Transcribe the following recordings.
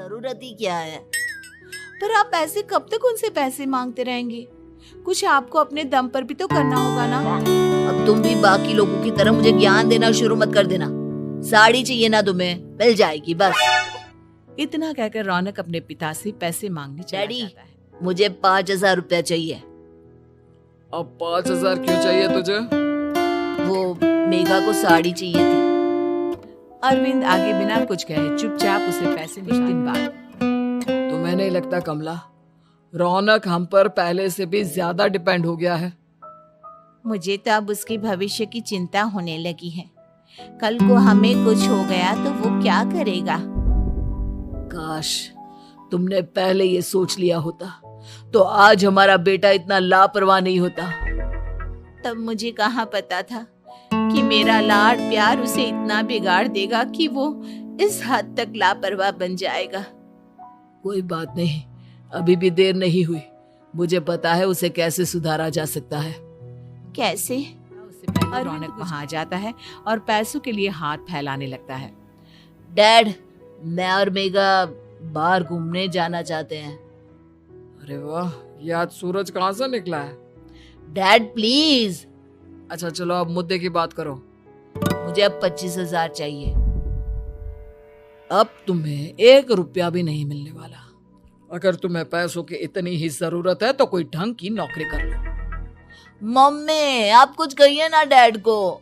जरूरत ही क्या है। पर आप ऐसे कब तक उनसे पैसे मांगते रहेंगे? कुछ आपको अपने दम पर भी तो करना होगा ना। अब तुम भी बाकी लोगों की तरह मुझे ज्ञान देना शुरू मत कर देना। साड़ी चाहिए ना तुम्हें, मिल जाएगी बस। इतना कहकर रौनक अपने पिता से पैसे मांगने चला डैडी, जाता है। मुझे 5,000 रुपया चाहिए। अब 5,000 क्यों चाहिए तुझे? वो मेघा को साड़ी चाहिए थी। अरविंद आगे बिना कुछ कहे चुपचाप उसे पैसे कुछ दिन बाद। तुम्हें नहीं लगता कमला, रौनक हम पर पहले से भी ज्यादा डिपेंड हो गया है? मुझे तो अब उसके भविष्य की चिंता होने लगी है। कल को हमें कुछ हो गया तो वो क्या करेगा? काश तुमने पहले ये सोच लिया होता तो आज हमारा बेटा इतना लापरवाह नहीं होता। तब मुझे कहाँ पता था कि मेरा लाड प्यार उसे इतना बिगाड़ देगा कि वो इस हद तक लापरवाह बन जाएगा। कोई बात नहीं, अभी भी देर नहीं हुई। मुझे पता है उसे कैसे सुधारा जा सकता है। कैसे? उससे पहले रौनक वहां आ जाता है और पैसों के लिए हाथ फैलाने लगता है। डैड, मैं और मेघा बाहर घूमने जाना चाहते हैं। अरे वाह, ये आज सूरज कहाँ से निकला है? Dad please. अच्छा चलो अब मुद्दे की बात करो। मुझे अब 25,000 चाहिए। अब तुम्हें 1 रुपया भी नहीं मिलने वाला। अगर तुम्हें पैसों की इतनी ही जरूरत है तो कोई ढंग की नौकरी कर लो। मम्मी, आप कुछ कहिए ना डैड को।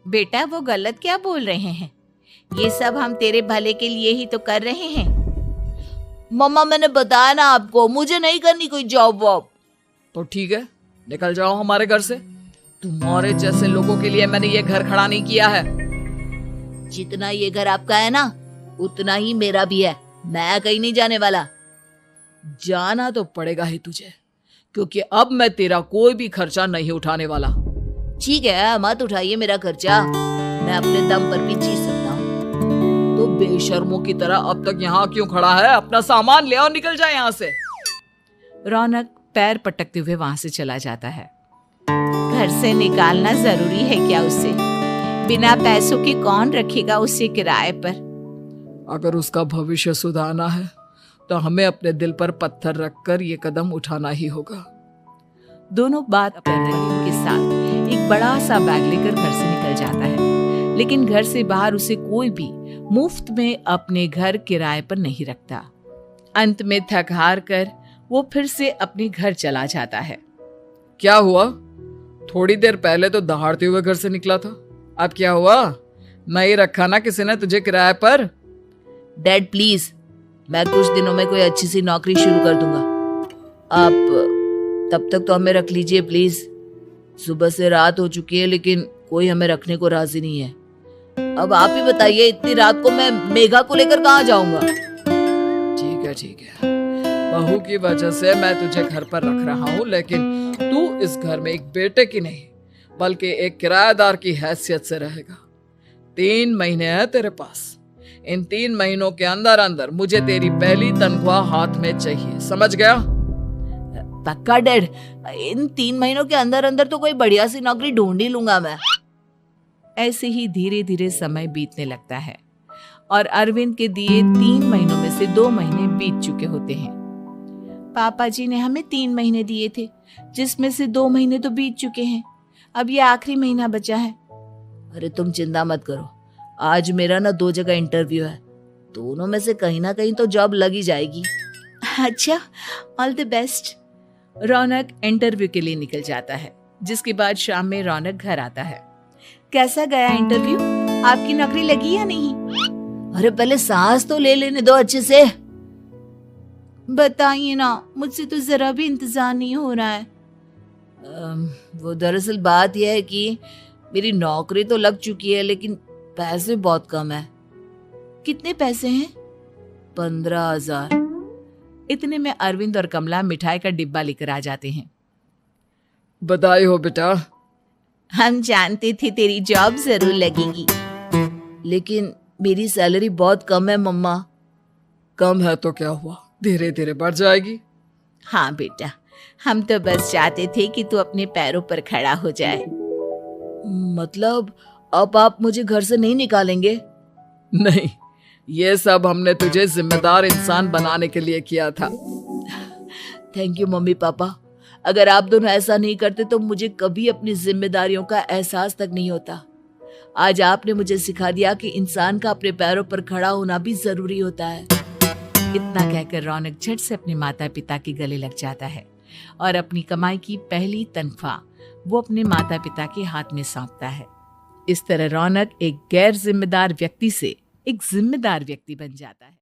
बेटा, वो गलत क्या बोल रहे हैं? ये सब हम तेरे भले के लिए ही तो कर रहे हैं। मम्मा, मैंने बताया ना आपको, मुझे नहीं करनी कोई जॉब वॉब। तो ठीक है, निकल जाओ हमारे घर से। तुम्हारे जैसे लोगों के लिए मैंने ये घर खड़ा नहीं किया है। जितना ये घर आपका है ना, उतना ही मेरा भी है। मैं कहीं नहीं जाने वाला। जाना तो पड़ेगा ही तुझे, क्योंकि अब मैं तेरा कोई भी खर्चा नहीं उठाने वाला। ठीक है, मत उठाइए मेरा खर्चा, मैं अपने दम पर भी जी सकता हूँ। तो बेशर्मों की तरह अब तक यहाँ क्यों खड़ा है? अपना सामान ले और निकल जाए यहाँ से। रौनक पैर पटकते हुए वहां से चला जाता है। घर से निकालना जरूरी है क्या उसे? बिना पैसों के कौन रखेगा उसे किराए पर? अगर उसका भविष्य सुधारना है तो हमें अपने दिल पर पत्थर रखकर ये कदम उठाना ही होगा। दोनों बात कर रहे के साथ एक बड़ा सा बैग लेकर घर से निकल जाता है, लेकिन घर से बाहर उसे कोई भी मुफ्त में अपने घर किराए पर नहीं रखता। अंत में थक हार कर वो फिर से अपने घर चला जाता है। क्या हुआ? थोड़ी देर पहले तो दहाड़ते हुए घर से निकला था, अब क्या हुआ? नहीं रखा ना किसी ने तुझे किराए पर? डैड प्लीज, मैं कुछ दिनों में कोई अच्छी सी नौकरी शुरू कर दूंगा। आप तब तक तो हमें रख लीजिए प्लीज। सुबह से रात हो चुकी है लेकिन कोई हमें रखने को राजी नहीं है। अब आप ही बताइए, इतनी रात को मैं मेघा को लेकर कहाँ जाऊंगा? ठीक है, बहू की वजह से मैं तुझे घर पर रख रहा हूँ, लेकिन तू इस घर में एक बेटे की नहीं बल्कि एक किराएदार की हैसियत से रहेगा। 3 महीने है तेरे पास। इन 3 महीनों के अंदर अंदर मुझे तेरी पहली तनख्वाह हाथ में चाहिए, समझ गया? पक्का डैड, इन 3 महीनों के अंदर अंदर तो कोई बढ़िया सी नौकरी ढूंढ ही लूंगा मैं। ऐसे ही धीरे धीरे समय बीतने लगता है और अरविंद के दिए 3 महीनों में से 2 महीने बीत चुके होते हैं। पापा जी ने हमें 3 महीने दिए थे, जिसमें से 2 महीने तो बीत चुके हैं। अब ये आखिरी महीना बचा है। अरे तुम चिंता मत करो, आज मेरा ना 2 जगह इंटरव्यू है, दोनों में से कहीं ना कहीं तो जॉब लग ही जाएगी। अच्छा, all the best. Raunak interview के लिए निकल जाता है, जिसके बाद शाम में रौनक घर आता है। कैसा गया इंटरव्यू? आपकी नौकरी लगी या नहीं? अरे पहले सांस तो ले लेने दो अच्छे से। बताइए ना, मुझसे तो जरा भी इंतजार नहीं हो रहा है। वो दरअसल बात यह है कि मेरी नौकरी तो लग चुकी है लेकिन पैसे बहुत कम है। कितने पैसे हैं? 15,000। इतने में अरविंद और कमला मिठाई का डिब्बा लेकर आ जाते हैं। बधाई हो बेटा। हम जानते थे तेरी जॉब जरूर लगेगी। लेकिन मेरी सैलरी बहुत कम है मम्मा। कम है तो क्या हुआ, धीरे धीरे बढ़ जाएगी। हाँ बेटा, हम तो बस चाहते थे कि तू अपने पैरों पर खड़ा हो जाए। मतलब अब आप मुझे घर से नहीं निकालेंगे? नहीं, ये सब हमने तुझे जिम्मेदार इंसान बनाने के लिए किया था। Thank you mummy papa. अगर आप दोनों ऐसा नहीं करते तो मुझे कभी अपनी जिम्मेदारियों का एहसास तक नहीं होता। आज आपने मुझे सिखा दिया कि इंसान का अपने पैरों पर खड़ा होना भी जरूरी होता है। इतना कहकर रौनक झट से अपने माता पिता के गले लग जाता है और अपनी कमाई की पहली तनख्वाह वो अपने माता पिता के हाथ में सौंपता है। इस तरह रौनक एक गैर जिम्मेदार व्यक्ति से एक जिम्मेदार व्यक्ति बन जाता है।